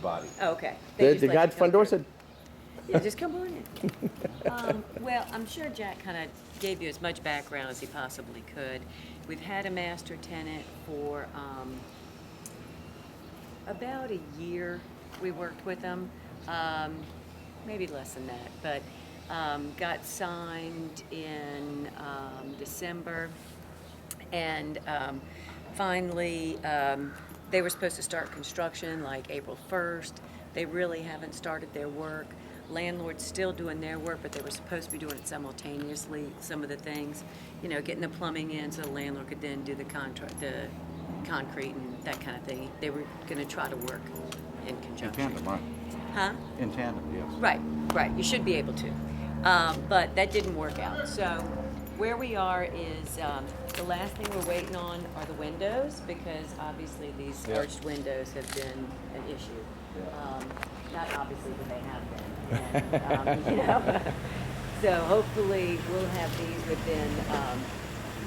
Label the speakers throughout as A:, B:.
A: anybody.
B: Oh, okay.
C: The
B: just let
C: guy
B: you
C: at the front
B: come
C: door
B: through.
C: said,
B: Yeah, just come on in. Well, I'm sure Jack kind of gave you as much background as he possibly could. We've had a master tenant for about a year. We worked with them, maybe less than that, but got signed in December, and finally they were supposed to start construction like April 1st. They really haven't started their work. Landlord's still doing their work, but they were supposed to be doing it simultaneously, some of the things, you know, getting the plumbing in so the landlord could then do the concrete and that kind of thing. They were going to try to work in conjunction.
A: In tandem, right?
B: Huh?
A: In tandem, yes.
B: Right. You should be able to. But that didn't work out. So where we are is the last thing we're waiting on are the windows, because obviously these arched windows have been an issue. Not obviously, but they have been. And, you know, so hopefully we'll have these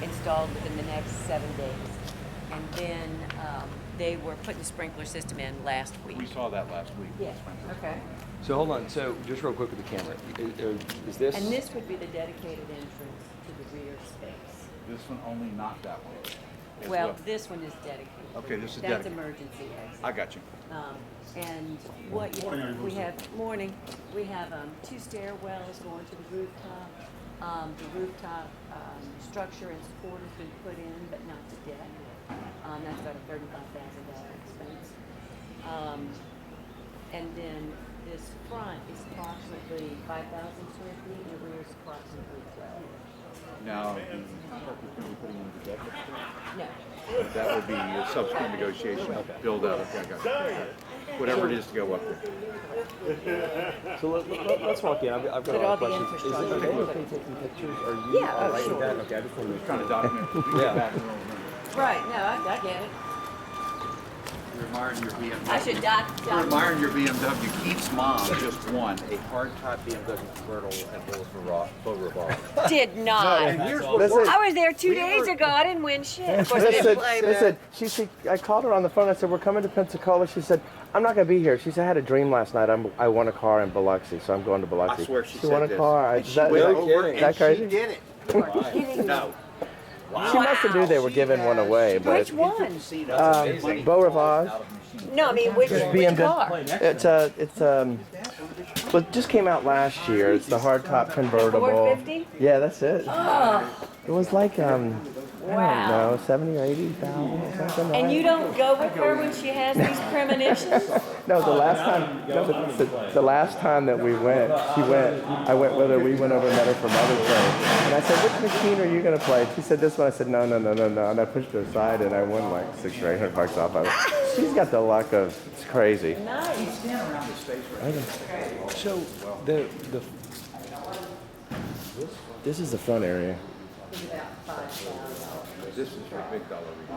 B: installed within the next 7 days. And then they were putting the sprinkler system in last week.
A: We saw that last week.
B: Yeah. Okay.
D: So hold on. So just real quick with the camera, is this?
B: And this would be the dedicated entrance to the rear space.
A: This one only, not that one. As
B: Well, this one is dedicated.
A: Okay, this is
B: That's
A: dedicated.
B: emergency exit.
A: I got you.
B: And what you have, we have, morning, we have 2 stairwells going to the rooftop. The rooftop structure and support has been put in, but not the deck. That's about a $35,000 expense. And then this front is approximately 5,000 square feet, and the rear is approximately 12.
A: Now, the park is going to be putting in the deck upstairs?
B: No.
A: That would be a subsequent negotiation, build out. Okay, I got it. Whatever it is to go up there.
D: So let's walk in. I've got
B: Put
D: a
B: all
D: lot
B: the
D: of questions. Is it
B: infrastructure.
D: okay taking pictures? Are you
B: Yeah,
D: all right
B: sure.
D: with that? Okay, I just want to make
A: Trying to document. We can
D: Yeah.
A: get back in a minute.
B: Right, no, I get it.
A: You're admiring your BMW.
B: I should
A: You're admiring your BMW. Keith's mom just won a hardtop BMW convertible at Beau Revolve.
B: Did not.
A: And here's what
C: Listen,
B: I was there 2 days ago. I didn't win shit. Of course, I didn't play, but
C: listen, I called her on the phone. I said, we're coming to Pensacola. She said, I'm not going to be here. She said, I had a dream last night. I won a car in Biloxi, so I'm going to Biloxi.
A: I swear she
C: won
A: said
C: a
A: this.
C: car.
A: And
C: Is
A: she
C: that,
A: went
C: is
A: over
C: that
A: and
C: crazy?
A: she did it. No.
C: She must have knew they were giving one away, but
B: which one?
C: Beau Revolve.
B: No, I mean, which
C: BMW.
B: car?
C: Well, it just came out last year. It's the hardtop convertible.
B: 450?
C: Yeah, that's it.
B: Oh,
C: It was like I
B: wow.
C: don't know, 70 or 80,000 or something.
B: And you don't go with her when she has these premonitions?
C: No, the last time. No, the last time that we went, she went. I went with her. We went over and met her for Mother's Day. And I said, "Which machine are you gonna play?" She said, "This one." I said, "No." And I pushed her aside, and I won like $600 or $800 off of it. She's got the luck of. It's crazy.
B: Nice.
D: So the
C: This is the front area.
A: This is for big dollar review.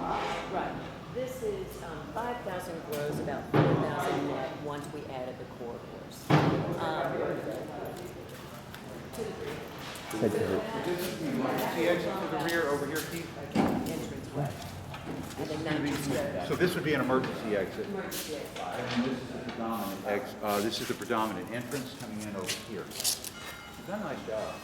B: Right. This is 5,000 gross, about 4,000 net once we added the corridors.
C: Head to her.
A: The exit to the rear over here, Keith?
B: Entrance way. And then 19
A: So this would be an emergency exit.
B: emergency exit.
A: And this is the predominant this is the predominant entrance coming in over here. You've done a nice job.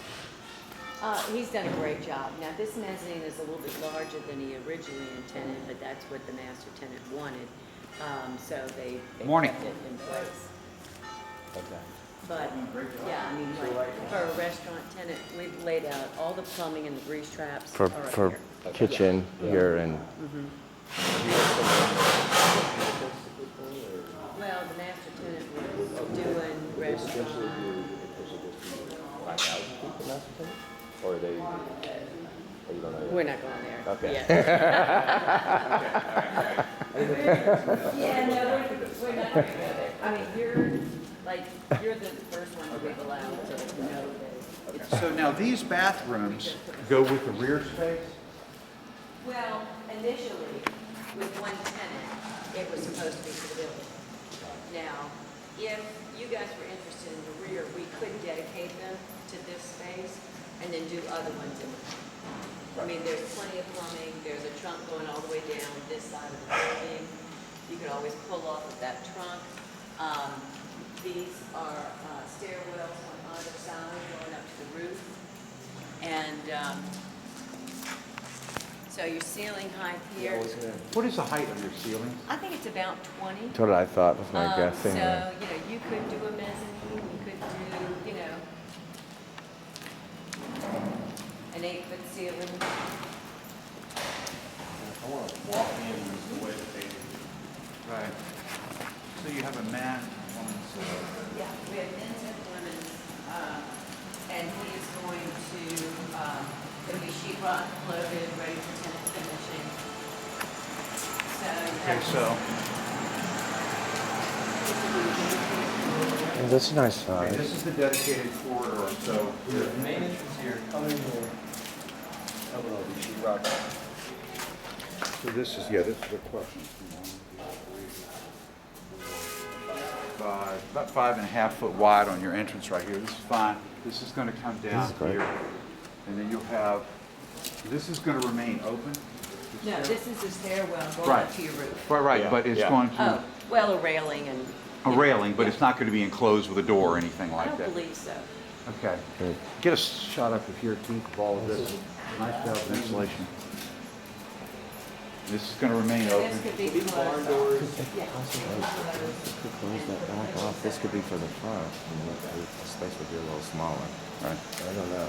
B: He's done a great job. Now, this mezzanine is a little bit larger than he originally intended, but that's what the master tenant wanted. So they
A: Morning.
B: kept it in place.
D: okay.
B: But, yeah, I mean, like, for a restaurant tenant, we've laid out all the plumbing and the grease traps
C: For
B: are up
C: for
B: here.
C: kitchen here and
B: Well, the master tenant was doing restaurant.
D: Or are they? Or you don't know?
B: We're not going there.
D: Okay.
B: yet. Yeah, no, we're not going to go there. I mean, you're the first one to we've allowed to know that it's.
A: So now these bathrooms go with the rear space?
B: Well, initially, with one tenant, it was supposed to be for the building. Now, if you guys were interested in the rear, we could dedicate them to this space and then do other ones in the front. I mean, there's plenty of plumbing, there's a trunk going all the way down this side of the building. You could always pull off of that trunk. these are stairwells on either side going up to the roof. And so your ceiling height here,
A: What is the height of your ceiling?
B: I think it's about 20.
C: That's what I thought was my
B: So,
C: guessing.
B: you could do a mezzanine, you could do, an 8-foot ceiling.
A: I want to walk in the way that they do. Right. So you have a man and woman's.
B: Yeah, we have men's and women's, and he's going to, it'll be sheetrock loaded, ready for tenant finishing. So.
A: Okay, so
C: That's a nice
A: okay,
C: size.
A: this is the dedicated corridor. So
D: The main entrance here, come in here. Oh, well, the sheetrock.
A: this is a question. About 5.5 foot wide on your entrance right here. This is fine. This is going to come down
C: This is great.
A: here, and then you'll have. This is going to remain open.
B: No, this is a stairwell going
A: Right.
B: up to your roof.
A: Right,
D: Yeah,
A: but it's
D: yeah.
A: going to
B: Oh, well, a railing and.
A: a railing, but it's not going to be enclosed with a door or anything
B: I
A: like that.
B: don't believe so.
A: Okay.
C: Good.
A: Get a shot up of here, Keith, of all of this. Nice job of insulation. This is going to remain
B: This
A: open.
B: could be
D: These barn
B: closed.
D: doors.
B: Yeah.
C: Could close that back off. This could be for the front. The space would be a little smaller.
A: Right.
C: I don't know.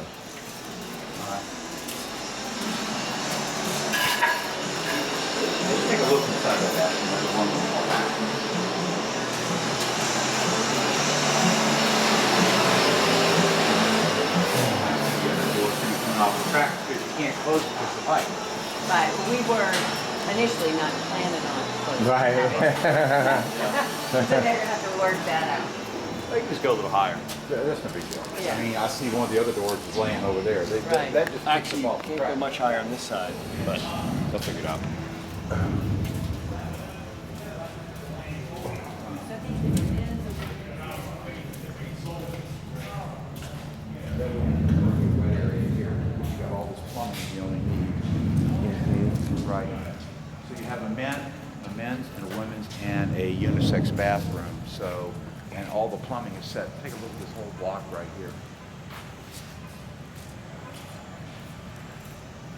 A: Let's take a look inside that bathroom. Because you can't close it because of height.
B: Right, we were initially not planning on closing.
C: Right.
B: So they're gonna have to work that out.
D: They can just go a little higher.
A: That's no big deal.
B: Yeah.
A: I mean, I see one of the other doors is laying over there.
B: Right.
A: That just takes
D: Actually,
A: them
D: you
A: off the
D: can't go
A: track.
D: much higher on this side, but they'll figure it out.
A: Wet area here. You got all this plumbing you only need. Right. So you have a men's and a women's and a unisex bathroom. So, and all the plumbing is set. Take a look at this whole block right here.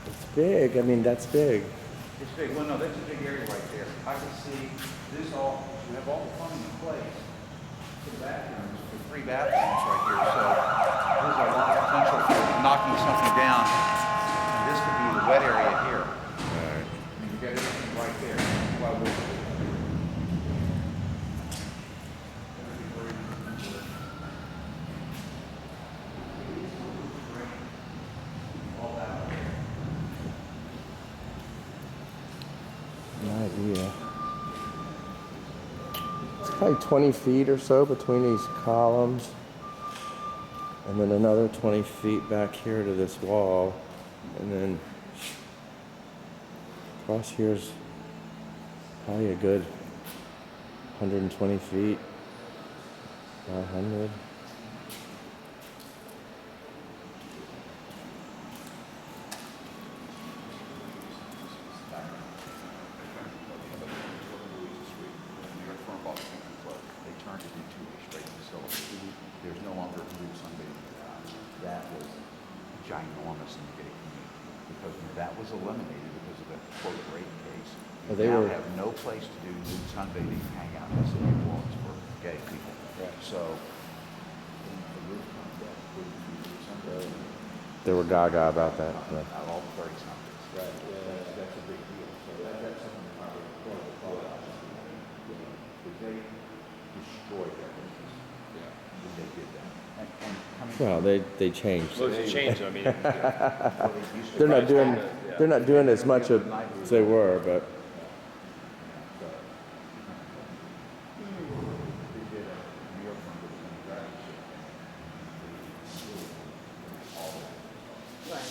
C: It's big. I mean, that's big.
A: It's big. Well, no, that's a big area right there. I can see this all, we have all the plumbing in place for the bathrooms, for 3 bathrooms right here. So there's a lot of potential for knocking something down. And this could be the wet area here.
C: Right.
A: I mean, you got everything right there. That's why we're.
C: No idea. It's probably 20 feet or so between these columns. And then another 20 feet back here to this wall. And then across here's probably a good 120 feet. 100.
A: They turned it into a straight facility. There's no longer a group sunbathing garage. That was ginormous in the gated community because when that was eliminated because of a quote rape case,
C: Well,
A: you
C: they
A: now
C: were-
A: have no place to do nude sunbathing and hang out in the city walls for gay people. So when the roof comes up, we can do nude sunbathing
C: They were gaga about that. But
A: out all the 30 somethings. Right. That's a big deal. So that's something that probably because they destroyed their business when they did that. And coming
C: well, they changed.
D: Well, it's a change, I mean.
C: They're not doing as much as they were, but
B: Right.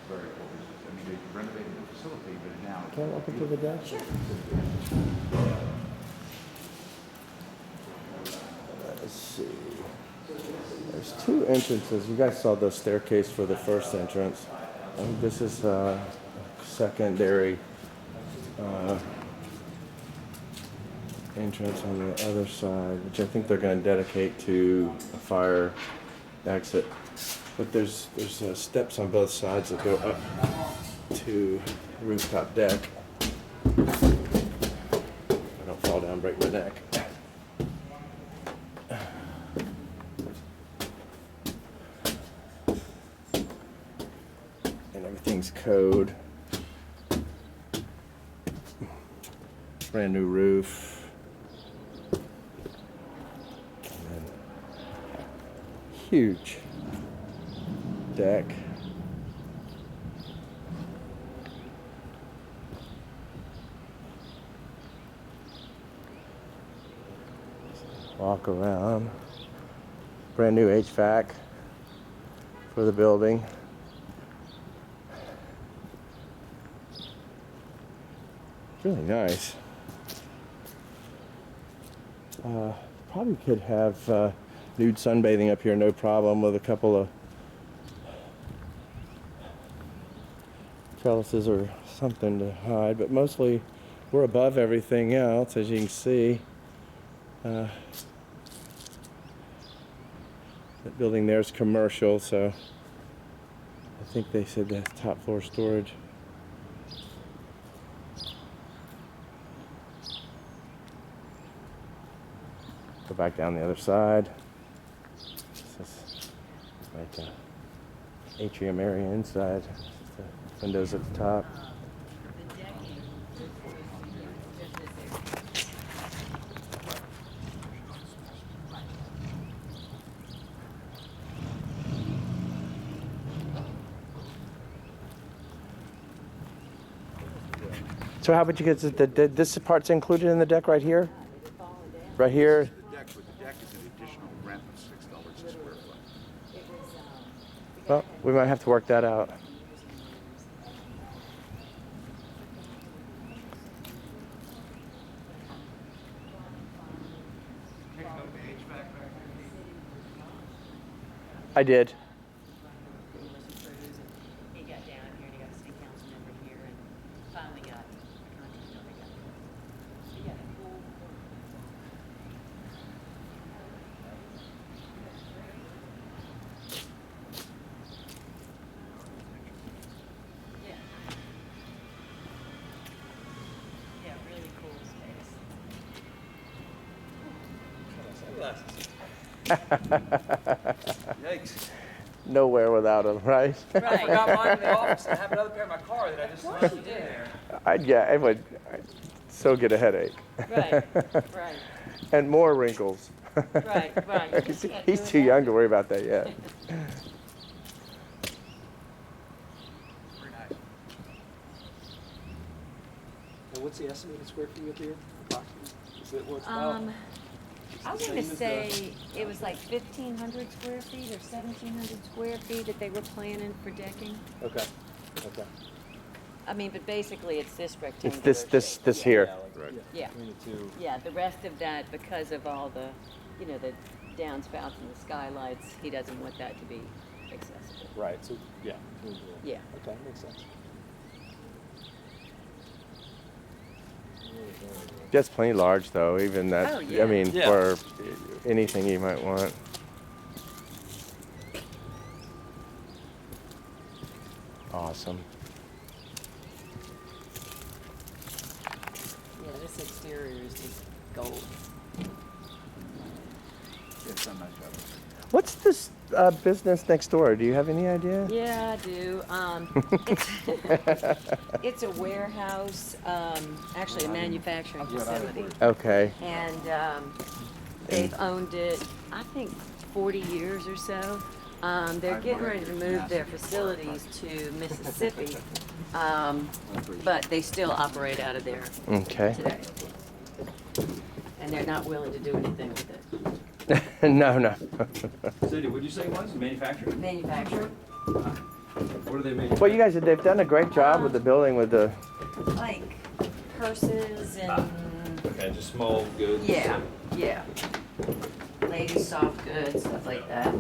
A: very cool business. I mean, they renovated the facility, but now.
C: can I walk into the desk? Let's see. There's 2 entrances. You guys saw the staircase for the first entrance. I think this is secondary entrance on the other side, which I think they're going to dedicate to a fire exit. But there's steps on both sides that go up to the rooftop deck. I don't fall down, break my neck. And everything's code. Brand new roof. And then huge deck. Walk around. Brand new HVAC for the building. Really nice. Probably could have nude sunbathing up here, no problem, with a couple of trellises or something to hide, but mostly we're above everything else, as you can see. That building there is commercial, so I think they said that's top floor storage. Go back down the other side. This is like a atrium area inside. The windows at the top. So how would you get this part's included in the deck right here? Right here?
A: The deck is an additional rent of $6 a square foot.
C: Well, we might have to work that out. I did.
B: He got down here and he got a city council member here and finally got a contractor together. He got a full. Yeah. Yeah, really cool space.
D: Yikes.
C: Nowhere without them, right?
D: I
B: Right.
D: forgot mine in the office. I have another pair in my car that I just left in there.
C: It would so get a headache.
B: Right, right,
C: And more wrinkles.
B: right.
C: He's too young to worry about that yet.
A: Very nice.
D: And what's the estimated square feet up here? Approximately? Is it what's about?
B: I was gonna say it was like 1,500 square feet or 1,700 square feet that they were planning for decking.
D: Okay. Okay.
B: I mean, but basically it's this rectangular.
C: It's this
B: shape.
C: here.
D: Like,
B: Yeah.
D: Between the two.
B: Yeah, the rest of that, because of all the, the downspouts and the skylights, he doesn't want that to be accessible.
D: Right. So yeah. between the-
B: Yeah.
D: Okay, makes sense.
C: That's plenty large though, even that,
B: Oh, yeah.
C: I mean,
D: Yeah.
C: for anything you might want. Awesome.
B: Yeah, this exterior is just gold.
A: It's on that side.
C: What's this business next door? Do you have any idea?
B: Yeah, I do. It's a warehouse, actually a manufacturing facility.
C: Okay.
B: And they've owned it, I think, 40 years or so. They're getting ready to move their facilities to Mississippi, but they still operate out of there
C: Okay.
B: today. And they're not willing to do anything with it.
C: No.
D: Cindy, what'd you say it was? Manufacturing?
B: Manufacturing,
D: What are they making?
C: Well, you guys, they've done a great job with the building with the,
B: like purses and,
D: Okay, just small goods.
B: yeah. Ladies' soft goods, stuff like that.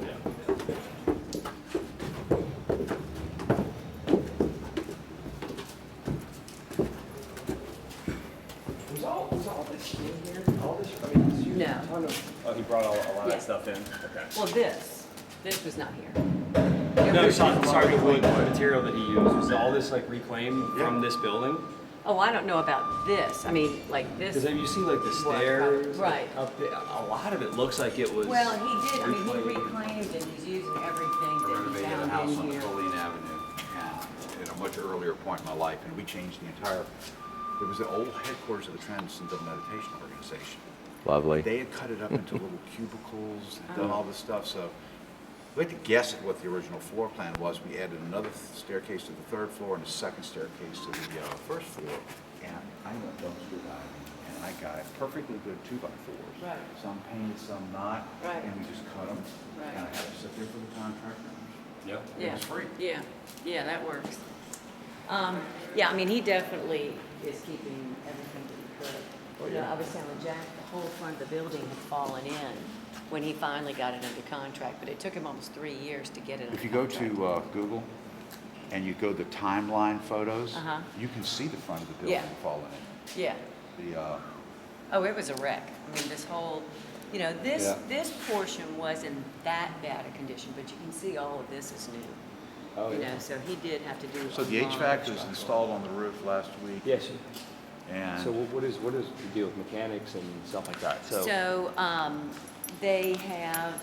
D: Was all this in here? All
B: No.
E: Oh, he brought a lot of
B: Yeah.
E: that stuff in? Okay.
B: Well, this was not here.
E: No, sorry, the wood material that he used, was all this like reclaimed from this building?
B: Oh, I don't know about this. I mean, like this.
E: Because you see like the
B: was
E: stairs
B: right.
E: up there, a lot of it looks like it was.
B: Well, he did. I mean, he
E: reclaimed.
B: reclaimed and he's using everything
A: I
B: that he
A: renovated a
B: found
A: house
B: in
A: on
B: here.
A: Napoleon Avenue at a much earlier point in my life, and we changed the entire, it was the old headquarters of the Transcendental Meditation Organization.
C: Lovely.
A: They had cut it up into little cubicles and done all this stuff, so we had to guess at what the original floor plan was. We added another staircase to the third floor and a second staircase to the first floor. And I went dumpster diving, and I got perfectly good 2x4s.
B: Right.
A: Some painted, some not.
B: Right.
A: And we just cut them.
B: Right.
A: And I had to sit there for the contractor.
E: Yep.
B: Yeah.
A: It was free.
B: Yeah, yeah, that works. Yeah, I mean, he definitely is keeping everything that he could.
A: Oh,
B: You know,
A: yeah.
B: I was telling Jack, the whole front of the building had fallen in when he finally got it under contract, but it took him almost 3 years to get it under
A: If you go
B: contract.
A: to Google and you go to the timeline photos,
B: Uh-huh.
A: you can see the front of the building
B: Yeah.
A: falling in.
B: Yeah.
A: The,
B: Oh, it was a wreck. I mean, this whole, you know, this
A: Yeah.
B: this portion wasn't that bad a condition, but you can see all of this is new.
E: Oh,
B: You
E: yeah.
B: know, so he did have to do.
A: so
B: a
A: the
B: lot of
A: HVAC was
B: structural.
A: installed on the roof last week.
E: Yes.
A: And
E: So what is the deal with mechanics and stuff like that?
B: So, they have,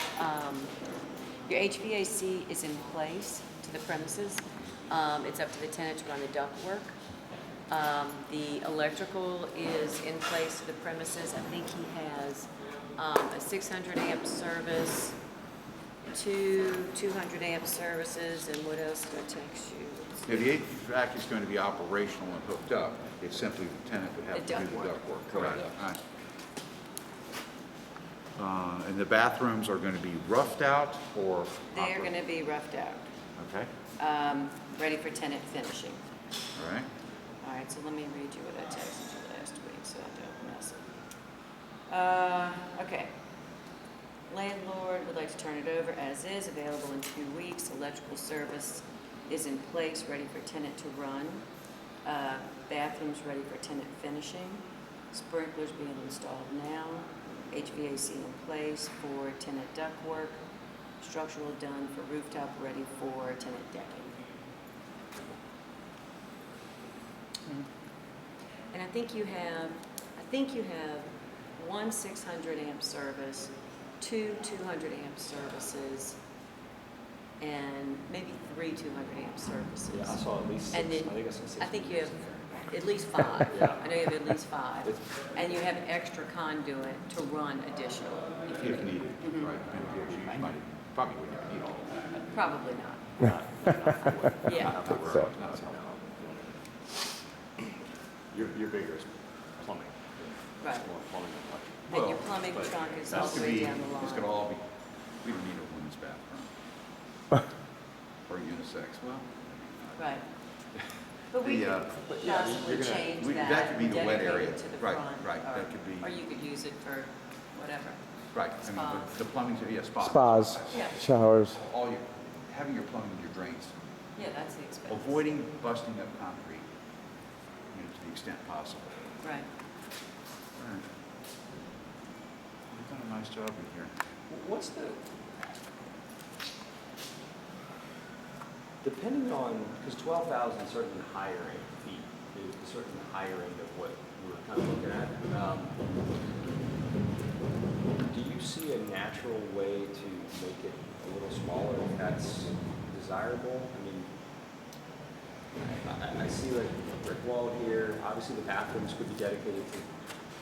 B: your HVAC is in place to the premises. It's up to the tenant to run the ductwork. The electrical is in place to the premises. I think he has, a 600 amp service, two 200 amp services, and what else did I text you? Let's
A: yeah,
B: see.
A: the HVAC is going to be operational and hooked up. It's simply the tenant would have
B: The
A: to do the
B: ductwork.
A: ductwork.
E: Correct.
A: Right. And the bathrooms are going to be roughed out or?
B: They're gonna be roughed out,
A: Okay,
B: ready for tenant finishing.
A: all right.
B: All right, so let me read you what I texted you last week so I don't mess it. Okay. Landlord would like to turn it over as is, available in 2 weeks. Electrical service is in place, ready for tenant to run. Bathrooms ready for tenant finishing. Sprinklers being installed now. HVAC in place for tenant ductwork. Structural done for rooftop, ready for tenant decking. And I think you have one 600 amp service, two 200 amp services, and maybe three 200 amp services.
E: Yeah, I saw at least six.
B: And then,
E: I think I saw six.
B: I think you have at least 5.
E: Yeah.
B: I know you have at least 5.
E: It's-
B: And you have extra conduit to run additional.
A: If needed, right. And you might, probably wouldn't even need all of that.
B: Probably not. Yeah.
A: Not that we're-
C: So-
A: not so- Your bigger is plumbing.
B: Right.
E: More plumbing than electrical.
B: And your
A: Well,
B: plumbing
A: but
B: trunk is
A: this
B: all the
A: could
B: way
A: be-
B: down the line.
A: This could all be, we don't need a women's bathroom. Or unisex, well.
B: Right. But we
A: The,
B: could
A: yeah,
B: possibly
A: you're gonna-
B: change
A: we-
B: that.
A: that could be the wet
B: dedicate
A: area.
B: it to the
A: Right,
B: front,
A: right,
B: or-
A: that could be-
B: Or you could use it for whatever.
A: Right, I mean,
B: Spa.
A: the plumbing's, yeah, spa.
C: Spas,
B: Yeah.
C: showers.
A: All your, having your plumbing and your drains,
B: Yeah, that's the expense.
A: avoiding busting up concrete, you know, to the extent possible.
B: Right.
A: All right. You've done a nice job in here.
E: What's the, depending on, because 12,000 is certainly the higher end feet, is certainly the higher end of what we're kind of looking at. Do you see a natural way to make it a little smaller if that's desirable? I mean, I see like a brick wall here. Obviously, the bathrooms could be dedicated to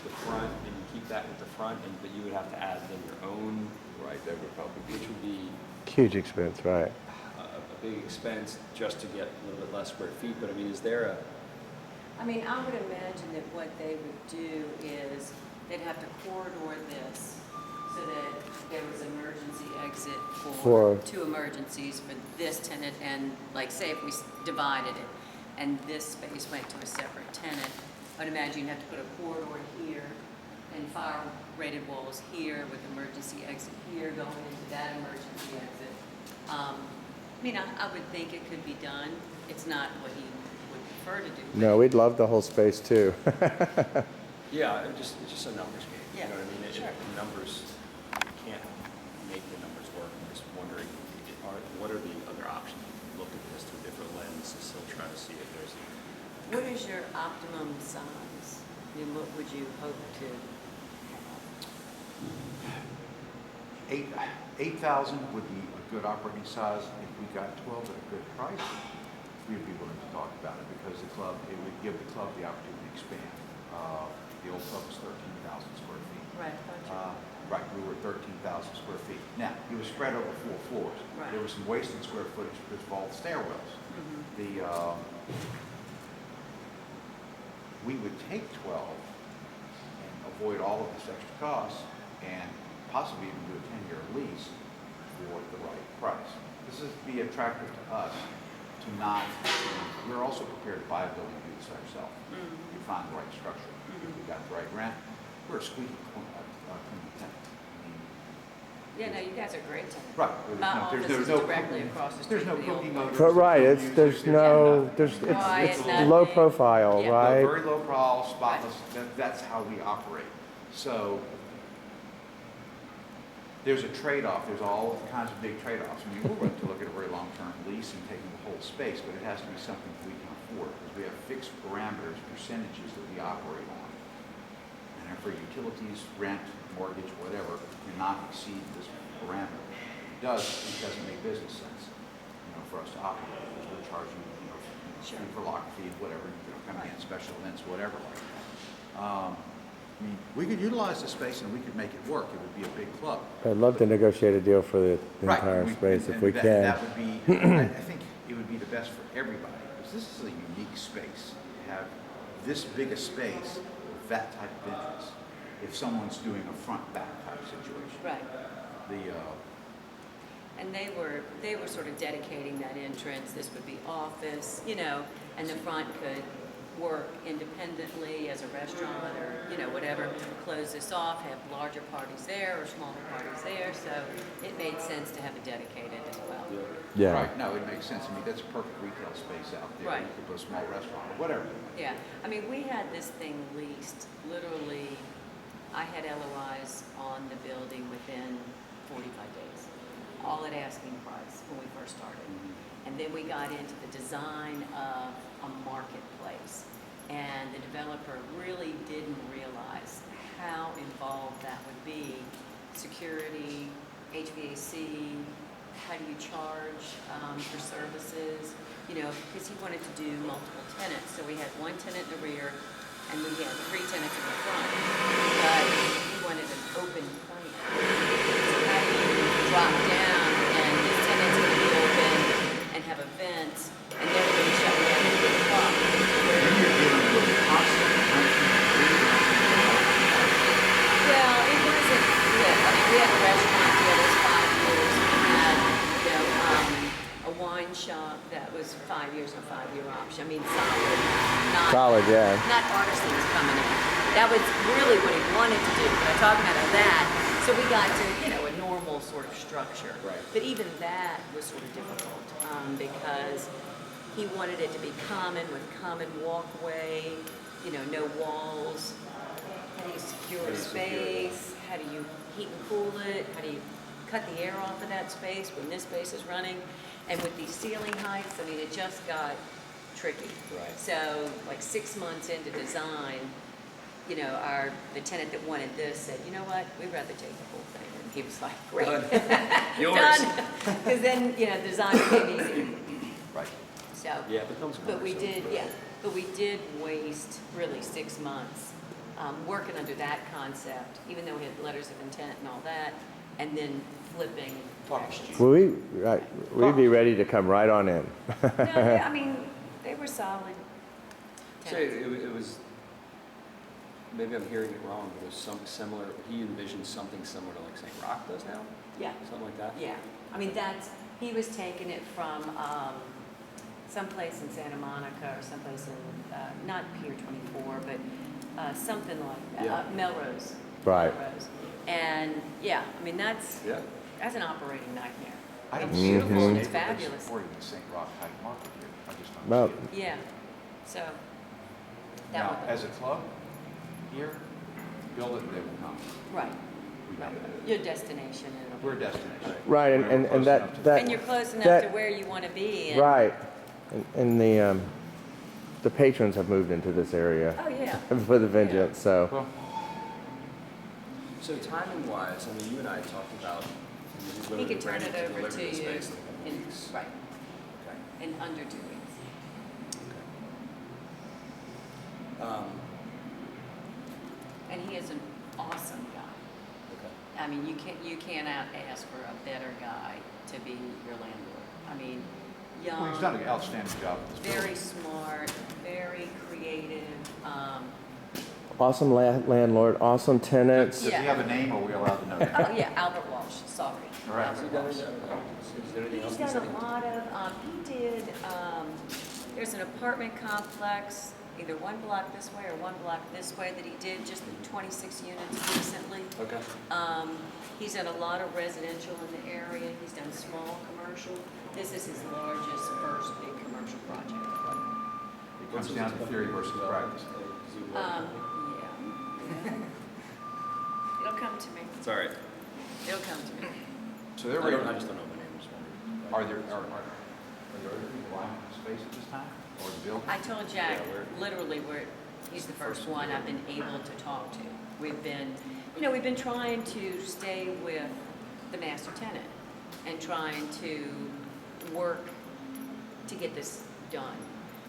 E: the front, and you keep that with the front, but you would have to add then your own,
A: Right, that would probably be.
E: which would be
C: Huge expense, right?
E: a big expense just to get a little bit less square feet. But I mean, is there a,
B: I mean, I would imagine that what they would do is they'd have to corridor this so that there was emergency exit for
C: For-
B: 2 emergencies for this tenant, and like say if we divided it and this space went to a separate tenant, I'd imagine you'd have to put a corridor here and fire rated walls here with emergency exit here going into that emergency exit. I mean, I would think it could be done. It's not what he would prefer to do.
C: No, we'd love the whole space too.
E: yeah, it's just a numbers game.
B: Yeah,
E: You know what I mean?
B: Sure.
E: the numbers, you can't make the numbers work. I'm just wondering, what are the other options? Look at this through different lenses and still try to see if there's.
B: What is your optimum size? I mean, what would you hope to have?
A: 8,000 would be a good operating size. If we got 12 at a good price, we'd be willing to talk about it because it would give the club the opportunity to expand. The old club was 13,000 square feet.
B: Right.
A: Right, we were 13,000 square feet. Now, it was spread over 4 floors.
B: Right.
A: There was some wasted square footage because of all the stairwells. We would take 12 and avoid all of this extra cost and possibly even do a 10-year lease for the right price. This is to be attractive to us to not, we're also prepared to buy a building and do this ourselves. We find the right structure. If we got the right rent, we're a squeaky clean tenant.
B: Yeah, no, you guys are great tenants.
A: Right.
B: My office is directly across the street
A: There's no
B: from the old
A: cooking
B: one.
A: odors.
C: But right,
A: there's no music,
B: Quiet,
C: it's
B: nothing.
C: low profile,
B: Yeah.
C: right?
A: Very low profile, spotless. That's how we operate. So there's a trade-off. There's all kinds of big trade-offs. I mean, we're willing to look at a very long-term lease and taking the whole space, but it has to be something we can afford because we have fixed parameters, percentages that we operate on. And for utilities, rent, mortgage, whatever, cannot exceed this parameter. It doesn't make business sense, for us to operate because we're charging,
B: Sure.
A: fee for lock fee, whatever, coming in special events, whatever like that. I mean, we could utilize the space and we could make it work. It would be a big club.
C: I'd love to negotiate a deal for the
A: Right.
C: entire space if
A: and
C: we
A: that,
C: can.
A: That would be, I think it would be the best for everybody because this is a unique space. To have this big a space with that type of entrance. If someone's doing a front-back type situation.
B: Right. And they were sort of dedicating that entrance. This would be office, and the front could work independently as a restaurant or, whatever. Close this off, have larger parties there or smaller parties there. So it made sense to have it dedicated as well.
C: Yeah.
A: Right, no, it makes sense. I mean, that's a perfect retail space out there.
B: Right.
A: You could put a small restaurant or whatever.
B: Yeah, I mean, we had this thing leased, literally, I had LOIs on the building within 45 days, all at asking price when we first started. And then we got into the design of a marketplace, and the developer really didn't realize how involved that would be. Security, HVAC, how do you charge for services, because he wanted to do multiple tenants. So we had one tenant in the rear, and we had 3 tenants in the front. But he wanted an open plan. So how do you drop down, and these tenants can be open and have events, and they're going to be shut down at 8 o'clock.
A: Then you're dealing with constant
B: Well, it wasn't good. I mean, we had a restaurant the other 5 years. We had, a wine shop that was 5 years, a 5-year option. I mean,
C: Solid, yeah.
B: not artisans coming in. That was really what he wanted to do. But I talked about that. So we got to, a normal sort of structure.
A: Right.
B: But even that was sort of difficult because he wanted it to be common with common walkway, no walls. How do you secure a space? How do you heat and cool it? How do you cut the air off of that space when this space is running? And with these ceiling heights, I mean, it just got tricky.
E: Right.
B: So, like 6 months into design, the tenant that wanted this said, you know what, we'd rather take the whole thing. And he was like, great.
E: Yours.
B: Done. Because then, design became easy.
A: Right.
B: So,
E: Yeah, it becomes
B: but we
E: cumbersome.
B: did, but we did waste really 6 months working under that concept, even though we had letters of intent and all that, and then flipping. directions.
C: Well, we'd be ready to come right on in.
B: No, yeah, I mean, they were solid
E: So
B: tenants.
E: it was, maybe I'm hearing it wrong, but it was something similar, he envisioned something similar to like St. Rock does now?
B: Yeah,
E: Something like that?
B: yeah. I mean, he was taking it from someplace in Santa Monica or someplace in, not Pier 24, but something like that,
E: Yeah.
B: Melrose.
C: Right.
B: Melrose. And, yeah, I mean, that's
E: Yeah.
B: an operating nightmare.
A: I don't
B: It's
A: see
B: beautiful and it's
A: neighborhoods
B: fabulous.
A: supporting the St. Rock type market here. I just don't
C: Well,
A: see it.
B: Yeah, so, that
A: Now,
B: would
A: as a club here, build it, they will come.
B: right,
A: we don't.
B: Your destination. and-
A: We're a destination.
C: Right, and,
A: We're
C: and,
A: close
C: and that,
A: enough to-
C: that
B: And you're close enough
C: that-
B: to where you want to be. And,
C: right, and the patrons have moved into this area
B: Oh, yeah.
C: with a vengeance. So
A: Well,
E: So timing wise, I mean, you and I talked about. he's
B: He
E: literally
B: could turn
E: ready
B: it over
E: deliver
B: to
E: the
B: you
E: space in a couple
B: in,
E: weeks.
B: right,
E: Okay.
B: in under 2 weeks. And he is an awesome guy.
E: Okay.
B: I mean, you cannot ask for a better guy to be your landlord. I mean, young.
A: well, he's done an outstanding job with this
B: Very
A: building.
B: smart, very creative.
C: awesome landlord, awesome tenants.
A: Does he have a name, or are we allowed to know that?
B: Oh yeah, Albert Walsh. Sorry.
A: All right.
E: Has he done it? Is there anything else
B: He's
E: he's
B: done
E: done?
B: a lot of. He did. There's an apartment complex, either one block this way or one block this way, that he did just the 26 units recently.
E: Okay.
B: He's done a lot of residential in the area. He's done small commercial. This is his largest first big commercial project.
A: It comes down to theory versus practice.
B: Yeah. It'll come to me.
E: It's all right.
B: It'll come to me.
A: So they're
E: I
A: ready.
E: just don't know my name. Just wondering.
A: Are there other people vying for space at this time, or the building?
B: I told Jack,
E: Yeah,
B: he's the first one I've been able to talk to. We've been trying to stay with the master tenant and trying to work to get this done.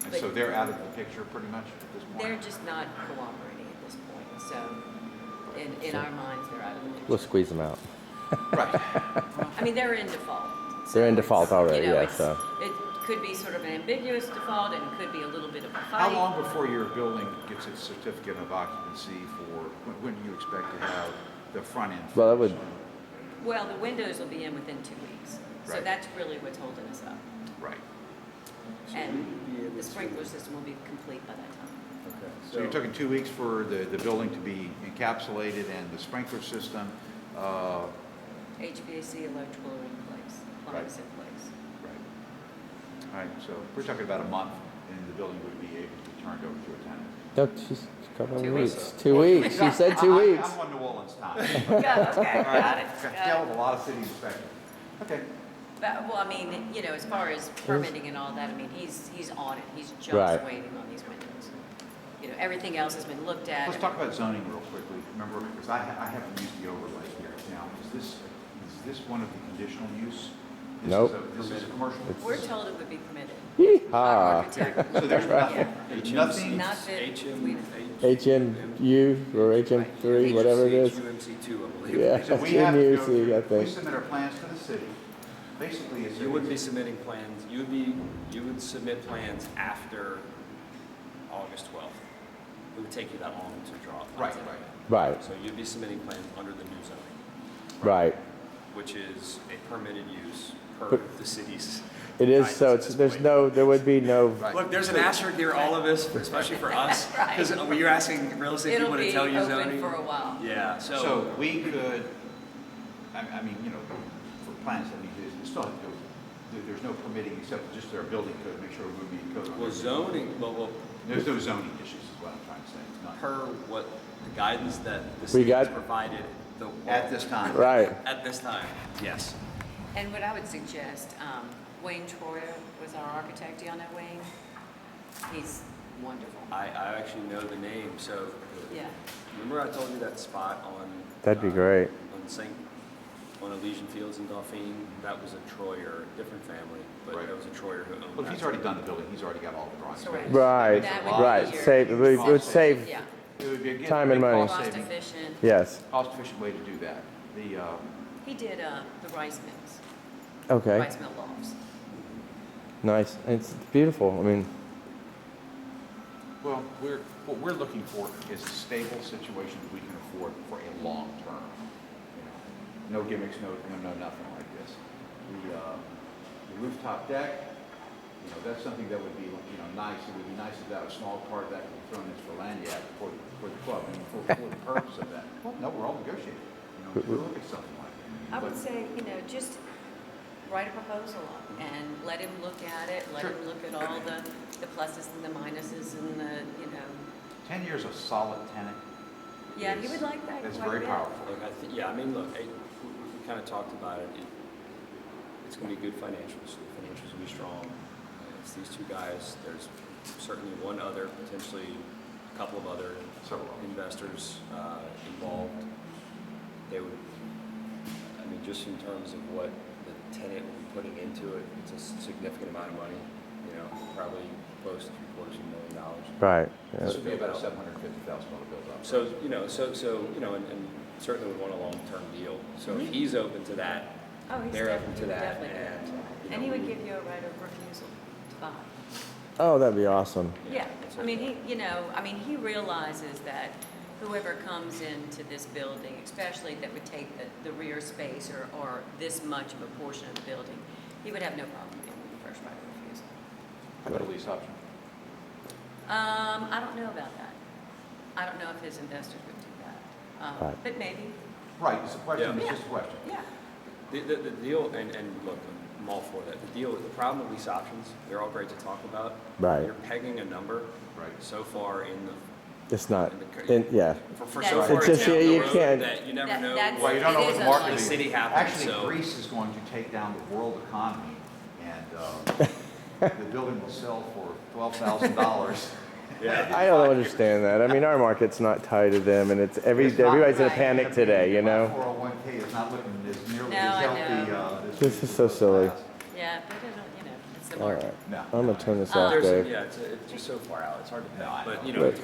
A: And
B: But
A: so they're out of the picture pretty much at this point?
B: they're just not cooperating at this point. So in our minds, they're out of the picture.
C: We'll squeeze them out.
A: Right.
B: I mean, they're in default.
C: They're in
B: So
C: default
B: it's,
C: already, yeah,
B: it's-
C: so.
B: It could be sort of an ambiguous default, and it could be a little bit of a fight.
A: How long before your building gets its certificate of occupancy for, when do you expect to have the front end?
C: Well, that would-
A: finished?
B: Well, the windows will be in within 2 weeks. So
A: Right.
B: that's really what's holding us up.
A: Right.
B: And
E: we'd be able
B: the
E: to-
B: sprinkler system will be complete by that time.
E: Okay.
A: So you're talking 2 weeks for the building to be encapsulated and the sprinkler system,
B: HVAC, electrical are in place, plumbing's in place.
A: right. All right, so we're talking about a month, and the building would be able to be turned over to a tenant.
C: No, just a couple of
B: 2
C: weeks.
B: weeks.
C: 2 weeks. You said 2 weeks.
A: I'm on New Orleans time.
B: Okay,
A: All
B: got
A: right.
B: it.
A: Dealt with a lot of city inspectors. Okay.
B: But, well, I mean, as far as permitting and all that, I mean, he's on it. He's just
C: Right.
B: waiting on these windows. Everything else has been looked at.
A: Let's talk about zoning real quickly. Remember, because I haven't used the overlay here. Now, is this one of the conditional use? This
C: Nope.
A: This is a commercial?
B: We're told it would be permitted. Our
C: Yeehaw.
B: architect.
A: So there's
B: Yeah.
A: nothing,
B: Not that we-
C: HMU or HM3, whatever it is.
E: HUMC2, I believe.
C: Yeah.
A: so we have to go,
C: HMUC, I
A: we
C: think.
A: submit our plans to the city. Basically, it's.
E: You wouldn't be submitting plans, you would submit plans after August 12th. It would take you that long to draw.
A: Right,
E: plans anyway.
C: Right,
E: So you'd be submitting plans under the new zoning,
C: right.
E: which is a permitted use per
C: But-
E: the city's.
C: It is, so
E: guidance
C: it's,
E: at
C: there's
E: this
C: no, there would be no,
A: Right.
E: Look, there's an asterisk here, all of this, especially for us,
B: Right.
E: because when you're asking real estate
B: It'll
E: people to
B: be
E: tell you
B: open
E: zoning.
B: for a while.
E: Yeah,
A: So we could, I mean, for plans, I mean, there's still, there's no permitting except just their building code, make sure we're moving in code.
E: well, zoning, well,
A: There's no zoning issues is what I'm trying to say. It's not-
E: per what the guidance that the
C: We
E: city has
C: got-
E: provided, the.
A: At this time.
C: right.
E: At this time, yes.
B: And what I would suggest, Wayne Troyer was our architect. Do y'all know Wayne? He's wonderful.
E: I actually know the name, so
B: Yeah.
E: remember I told you that spot on.
C: That'd be great.
E: On Elysian Fields in Dauphine, that was a Troyer, different family, but
A: Right.
E: there was a Troyer who owned
A: Well, if
E: that.
A: he's already done the building, he's already got all the drawings.
B: Correct.
C: Right,
B: That would be
C: right.
B: your-
C: Save, it would save,
B: Yeah.
A: It would be a
C: Time and
A: big
C: money.
B: Cost
A: saving-
B: efficient.
C: yes.
A: Cost-efficient way to do that.
B: He did the rice mills,
C: Okay,
B: rice mill lofts.
C: nice. It's beautiful. I mean,
A: Well, what we're looking for is a stable situation that we can afford for a long term. No gimmicks, no nothing like this. The rooftop deck, that's something that would be, nice. It would be nice if that a small part of that could be thrown in for Lanyard for the club, I mean, for the purpose of that. Well, no, we're all negotiating. To look at something like that.
B: I would
A: But-
B: say, just write a proposal up and let him look at it, let
A: Sure.
B: him look at all the pluses and the minuses and the,
A: 10 years of solid tenant
B: Yeah, he would like that
A: It's
B: quite a
A: very
B: bit.
A: powerful.
E: Look, yeah, I mean, look, we kind of talked about it. It's going to be good financials. The financials will be strong. It's these two guys. There's certainly one other, potentially a couple of other
A: Several.
E: investors involved. They would, I mean, just in terms of what the tenant will be putting into it, it's a significant amount of money. You know, probably close to $750,000.
C: Right.
A: This
C: Yeah.
A: would be about a $750,000 build up.
E: So and certainly would want a long-term deal. So if he's open to that,
B: Oh, he's
E: they're open
B: definitely,
E: to that,
B: definitely.
E: and
B: And he would give you a right of refusal to buy.
C: Oh, that'd be awesome.
B: Yeah,
E: that's
B: I mean,
E: okay.
B: he realizes that whoever comes into this building, especially that would take the rear space or this much of a portion of the building, he would have no problem giving you the first right of refusal.
A: How about a lease option?
B: I don't know about that. I don't know if his investors would do that.
C: Right.
B: But maybe,
A: Right, it's a question,
E: Yeah.
A: it's just a question.
B: yeah.
E: The deal, and look, I'm all for that. The problem with lease options, they're all great to talk about.
C: Right.
E: You're pegging a number
A: Right.
E: so far in the
C: It's not.
E: in the,
C: Yeah.
E: for
B: That's
E: so
B: right.
E: far
C: It's just,
E: down
C: yeah,
E: the
C: you
E: road
C: can't-
E: that you never
B: That-
E: know.
B: that's-
A: Well, you don't know
B: It
A: what
B: is
A: the
B: a
A: market
B: line.
A: is.
E: The city happens,
A: Actually,
E: so-
A: Greece is going to take down the world economy, and the building will sell for $12,000.
E: Yeah.
C: I don't understand that. I mean, our market's not tied to them, and it's
A: It's not-
C: everybody's in a
B: Right.
C: panic today, you
A: My
C: know?
A: 401k is not looking as nearly
B: No,
A: as
B: I
A: healthy.
B: know.
C: This is so silly.
B: Yeah, but it's the
C: All
B: market.
C: right.
A: No.
C: I'm gonna turn this off,
E: There's,
C: Dave.
E: yeah, it's just so far out. It's hard to
A: No,
E: peg.
A: I
E: But
A: know.
E: you know, to be a